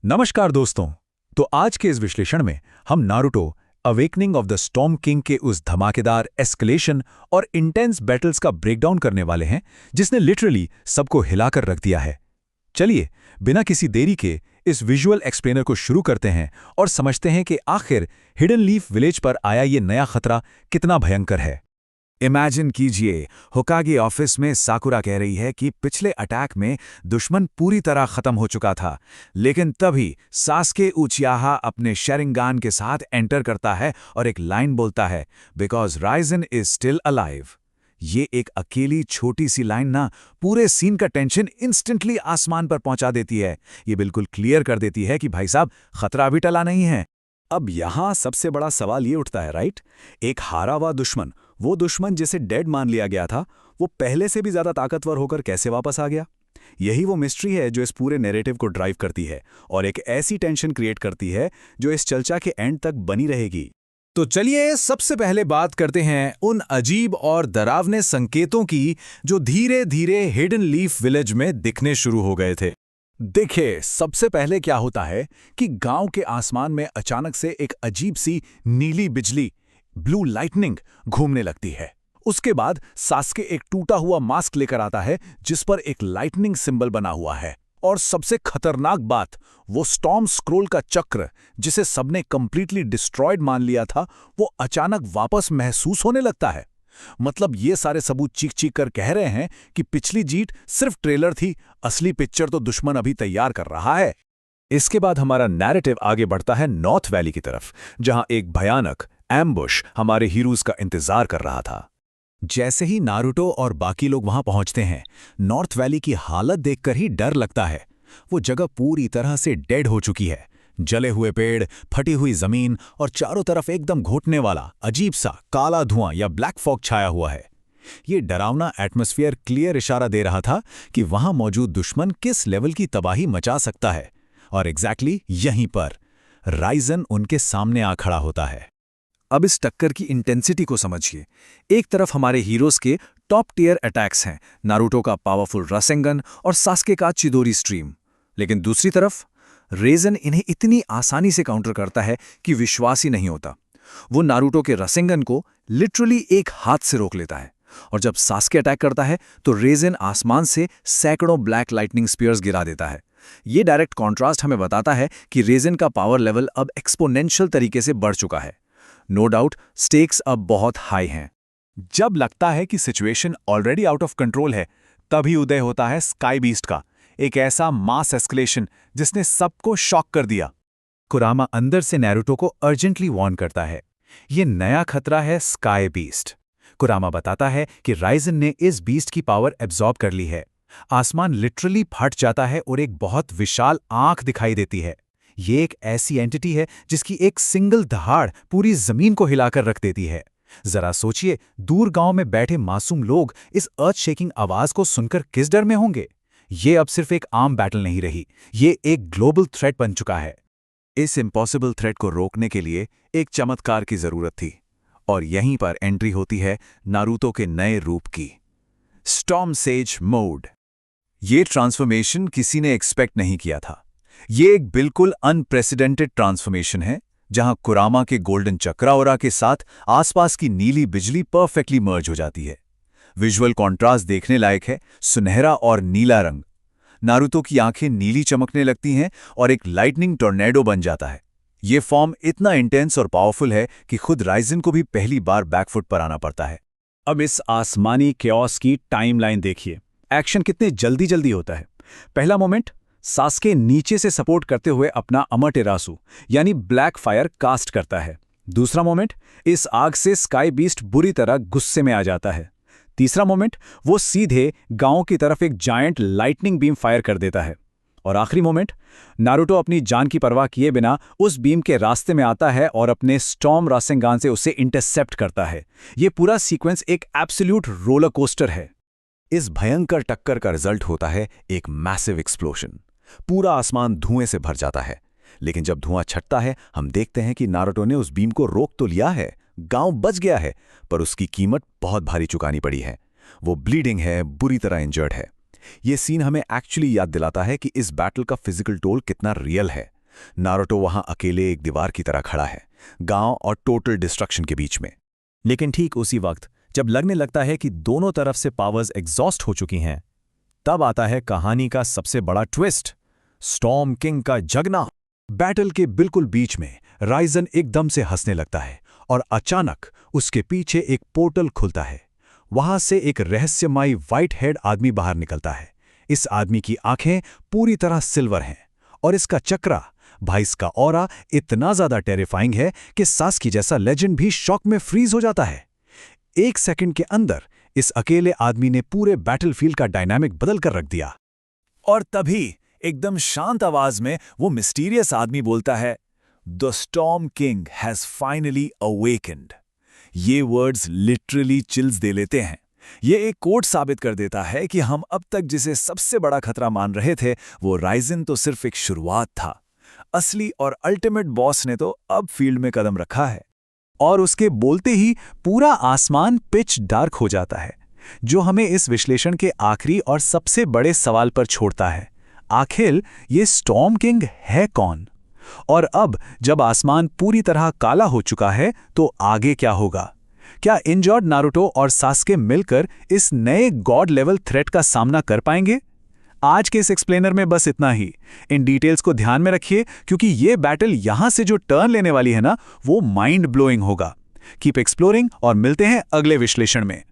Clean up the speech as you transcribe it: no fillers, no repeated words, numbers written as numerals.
नमस्कार दोस्तों। तो आज के इस विश्लेषण में हम Naruto awakening of the storm king के उस धमाकेदार एस्केलेशन और इंटेंस बैटल्स का ब्रेकडाउन करने वाले हैं जिसने लिटरली सबको हिलाकर रख दिया है। चलिए बिना किसी देरी के इस विजुअल एक्सप्लेनर को शुरू करते हैं और समझते हैं कि आखिर हिडन लीफ विलेज पर आया ये नया खतरा कितना भयंकर है। इमेजिन कीजिए, होकागे ऑफिस में साकुरा कह रही है कि पिछले अटैक में दुश्मन पूरी तरह खत्म हो चुका था, लेकिन तभी सास्के उचियाहा अपने शेरिंगान के साथ एंटर करता है और एक लाइन बोलता है, because Ryzen is still alive. ये एक अकेली छोटी सी लाइन ना पूरे सीन का टेंशन इंस्टेंटली आसमान पर पहुंचा देती है। ये बिल्कुल क्लियर कर देती है कि भाई साहब खतरा भी टला नहीं है। अब यहां सबसे बड़ा सवाल ये उठता है, राइट? एक हारा हुआ दुश्मन, वो दुश्मन जिसे डेड मान लिया गया था, वो पहले से भी ज्यादा ताकतवर होकर कैसे वापस आ गया? यही वो मिस्ट्री है जो इस पूरे नैरेटिव को ड्राइव करती है और एक ऐसी टेंशन क्रिएट करती है जो इस चर्चा के एंड तक बनी रहेगी। तो चलिए सबसे पहले बात करते हैं उन अजीब और डरावने संकेतों की जो धीरे धीरे हिडन लीफ विलेज में दिखने शुरू हो गए थे। देखिए, सबसे पहले क्या होता है कि गांव के आसमान में अचानक से एक अजीब सी नीली बिजली, ब्लू लाइटनिंग घूमने लगती है। उसके बाद सास्के एक टूटा हुआ मास्क लेकर आता है जिस पर एक लाइटनिंग सिंबल बना हुआ है। और सबसे खतरनाक बात, वो स्टॉर्म स्क्रोल का चक्र जिसे सबने कंप्लीटली डिस्ट्रॉयड मान लिया था, वो अचानक वापस महसूस होने लगता है। मतलब ये सारे सबूत चीख चीख कर कह रहे हैं कि पिछली जीत सिर्फ ट्रेलर थी, असली पिक्चर तो दुश्मन अभी तैयार कर रहा है। इसके बाद हमारा नैरेटिव आगे बढ़ता है नॉर्थ वैली की तरफ, जहां एक भयानक एम्बुश हमारे हीरोज का इंतजार कर रहा था। जैसे ही नारुतो और बाकी लोग वहां पहुंचते हैं, नॉर्थ वैली की हालत देखकर ही डर लगता है। वो जगह पूरी तरह से डेड हो चुकी है। जले हुए पेड़, फटी हुई जमीन और चारों तरफ एकदम घोटने वाला अजीब सा काला धुआं या ब्लैक फॉग छाया हुआ है। ये डरावना एटमॉस्फेयर क्लियर इशारा दे रहा था कि वहां मौजूद दुश्मन किस लेवल की तबाही मचा सकता है। और एग्जैक्टली यहीं पर राइजन उनके सामने आ खड़ा होता है। अब इस टक्कर की इंटेंसिटी को समझिए। एक तरफ हमारे हीरोज के टॉप टियर अटैक्स हैं, नारुतो का पावरफुल रासेंगन और सास्के का चिदोरी स्ट्रीम। लेकिन दूसरी तरफ रेजन इन्हें इतनी आसानी से काउंटर करता है कि विश्वास ही नहीं होता। वो नारुतो के रासेंगन को लिटरली एक हाथ से रोक लेता है, और जब सास्के अटैक करता है तो रेजन आसमान से सैकड़ों ब्लैक लाइटनिंग स्पीयर्स गिरा देता है। ये डायरेक्ट कॉन्ट्रास्ट हमें बताता है कि रेजन का पावर लेवल अब एक्सपोनेंशियल तरीके से बढ़ चुका है। नो डाउट स्टेक्स अब बहुत हाई हैं। जब लगता है कि situation already out of control है, तभी उदय होता है स्काई बीस्ट का, एक ऐसा मास एस्केलेशन जिसने सबको शॉक कर दिया। कुरामा अंदर से नारुतो को अर्जेंटली वार्न करता है, ये नया खतरा है स्काई बीस्ट। कुरामा बताता है कि राइजन ने इस बीस्ट की पावर एब्जॉर्ब कर ली है। आसमान लिटरली फट जाता है और एक बहुत विशाल आंख दिखाई देती है। ये एक ऐसी एंटिटी है जिसकी एक सिंगल दहाड़ पूरी जमीन को हिलाकर रख देती है। जरा सोचिए, दूर गांव में बैठे मासूम लोग इस अर्थ शेकिंग आवाज को सुनकर किस डर में होंगे। ये अब सिर्फ एक आम बैटल नहीं रही, ये एक ग्लोबल थ्रेट बन चुका है। इस इम्पॉसिबल थ्रेट को रोकने के लिए एक चमत्कार की जरूरत थी, और यहीं पर एंट्री होती है नारुतो के नए रूप की, स्टॉर्म सेज मोड। ये ट्रांसफॉर्मेशन किसी ने एक्सपेक्ट नहीं किया था। ये एक बिल्कुल अनप्रेसिडेंटेड ट्रांसफॉर्मेशन है, जहां कुरामा के गोल्डन चक्राओरा के साथ आसपास की नीली बिजली परफेक्टली मर्ज हो जाती है। विजुअल कॉन्ट्रास्ट देखने लायक है, सुनहरा और नीला रंग। नारुतो की आंखें नीली चमकने लगती हैं और एक लाइटनिंग टॉर्नेडो बन जाता है। ये फॉर्म इतना इंटेंस और पावरफुल है कि खुद राइजन को भी पहली बार बैकफुट पर आना पड़ता है। अब इस आसमानी क्योस की टाइमलाइन देखिए। एक्शन कितने जल्दी जल्दी होता है। पहला मोमेंट, सास्के नीचे से सपोर्ट करते हुए अपना अमाटेरासु यानी ब्लैक फायर कास्ट करता है। दूसरा मोमेंट, इस आग से स्काई बीस्ट बुरी तरह गुस्से में आ जाता है। तीसरा मोमेंट, वो सीधे गांव की तरफ एक जायंट लाइटनिंग बीम फायर कर देता है। और आखिरी मोमेंट, नारुतो अपनी जान की परवाह किए बिना उस बीम के रास्ते में आता है और अपने स्टॉर्म रासेंगान से उसे इंटरसेप्ट करता है। ये पूरा सीक्वेंस एक एब्सोल्यूट रोलर कोस्टर है। इस भयंकर टक्कर का रिजल्ट होता है एक मैसिव एक्सप्लोशन। पूरा आसमान धुएं से भर जाता है, लेकिन जब धुआं छटता है हम देखते हैं कि नारुतो ने उस बीम को रोक तो लिया है, गांव बच गया है, पर उसकी कीमत बहुत भारी चुकानी पड़ी है। वो ब्लीडिंग है, बुरी तरह इंजर्ड है। ये सीन हमें एक्चुअली याद दिलाता है कि इस बैटल का फिजिकल टोल कितना रियल है। नारुतो वहां अकेले एक दीवार की तरह खड़ा है, गांव और टोटल डिस्ट्रक्शन के बीच में। लेकिन ठीक उसी वक्त जब लगने लगता है कि दोनों तरफ से पावर्स एग्जॉस्ट हो चुकी हैं, तब आता है कहानी का सबसे बड़ा ट्विस्ट, स्टॉर्म किंग का जगना। बैटल के बिल्कुल बीच में राइजन एकदम से हंसने लगता है और अचानक उसके पीछे एक पोर्टल खुलता है। वहां से एक रहस्यमयी व्हाइट हेड आदमी बाहर निकलता है। इस आदमी की आंखें पूरी तरह सिल्वर हैं और इसका चक्रा, भाई इसका ऑरा इतना ज्यादा टेरिफाइंग है कि सास्की जैसा लेजेंड भी शॉक में फ्रीज हो जाता है। 1 सेकंड के अंदर इस अकेले आदमी ने पूरे बैटलफील्ड का डायनामिक बदल कर रख दिया। और तभी एकदम शांत आवाज में वो मिस्टीरियस आदमी बोलता है, the storm king has finally awakened. ये वर्ड्स लिटरली चिल्स दे लेते हैं। ये एक कोड साबित कर देता है कि हम अब तक जिसे सबसे बड़ा खतरा मान रहे थे, वो राइजन तो सिर्फ एक शुरुआत था। असली और अल्टीमेट बॉस ने तो अब फील्ड में कदम रखा है। और उसके बोलते ही पूरा आसमान पिच डार्क हो जाता है, जो हमें इस विश्लेषण के आखिरी और सबसे बड़े सवाल पर छोड़ता है, आखिर ये स्टॉर्म किंग है कौन? और अब जब आसमान पूरी तरह काला हो चुका है, तो आगे क्या होगा? क्या इंजर्ड नारुतो और सास्के मिलकर इस नए गॉड लेवल थ्रेट का सामना कर पाएंगे? आज के इस एक्सप्लेनर में बस इतना ही। इन डिटेल्स को ध्यान में रखिए, क्योंकि ये बैटल यहां से जो टर्न लेने वाली है ना, वो माइंड ब्लोइंग होगा। कीप एक्सप्लोरिंग और मिलते हैं अगले विश्लेषण में।